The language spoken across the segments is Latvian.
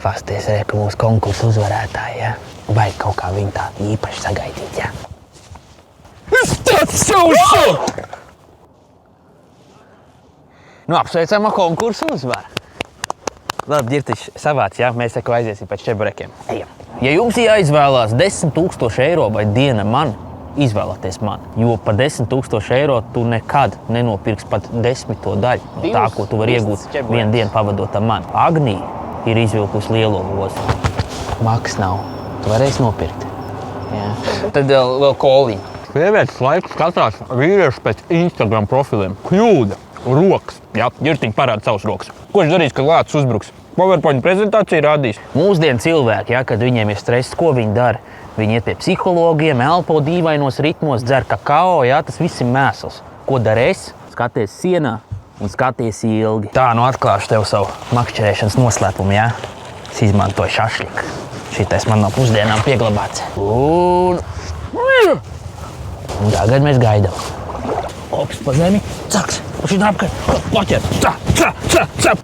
Pasties, ka mūsu konkursu uzvarētāji, ja? Vajag kaut kā viņu tā īpaši sagaidīt, ja? Es tāds šaušu! Nu, apsveicam ar konkursu uzvaru. Labi, ģirtiši, savāc, ja? Mēs eko aiziesim pēc čeburekiem. Ejam. Ja jums jāizvēlās 10 000 eiro vai diena man, izvēlēties man. Jo par 10 000 eiro tu nekad nenopirks pat 10. daļu. Tā, ko tu vari iegūt vienu dienu pavadot ar mani. Agnija ir izvilkusi lielo vozu. Maks nav. Tu varēsi nopirkt. Jā. Tad vēl koliņu. Sievietes laiku skatās vīrieši pēc Instagram profiliem. Kļūda. Rokas. Jā, ģirtiņi parāda savus rokas. Ko viņš darīs, kad lācis uzbruks? PowerPoint prezentācija rādīs. Mūsdienu cilvēki, ja, kad viņiem ir stress, ko viņi dara? Viņi iet pie psihologiem, elpo dīvainos ritmos, dzer kakao, ja, tas viss ir mēsls. Ko dara es? Skaties sienā un skaties ilgi. Tā, nu atklāšu tev savu makšķerēšanas noslēpumu, ja? Es izmantoju šašliku. Šitais man no pusdienām pieglabāts. Un tagad mēs gaidām. Kops pa zemi, caks, un šitā apkārt, paķer,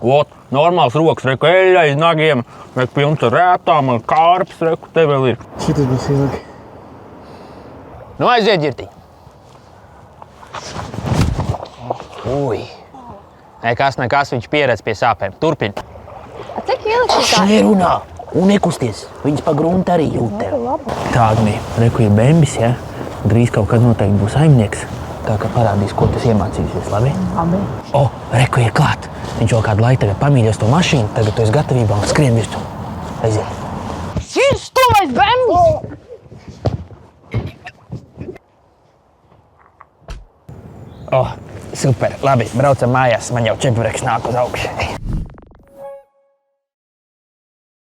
Ot, normāls rokas, reku eļļa aiz nagiem, reku pilns ar rētām, ar kārps, reku te vēl ir. Šitas būs ilgi. Nu aiziet, ģirtiņ. Ui. Nekas, viņš pieredz pie sāpēm. Turpin. Cik ilgi šitā? Nerunā un nekusties. Viņas pa grunti arī jūt tev. Tā, Agnija, reku ir bembis, ja? Drīz kaut kad noteikti būs saimnieks. Tā kā parādīs, ko tas iemācīsies, labi? Labi. O, reku ir klāt. Viņš jau kādu laiku tagad pamīļos to mašīnu, tagad tu esi gatavībā un skrien visu. Aiziet. Šis stumais bembis! O, super, labi, braucam mājās, man jau čebureks nāk uz augšu.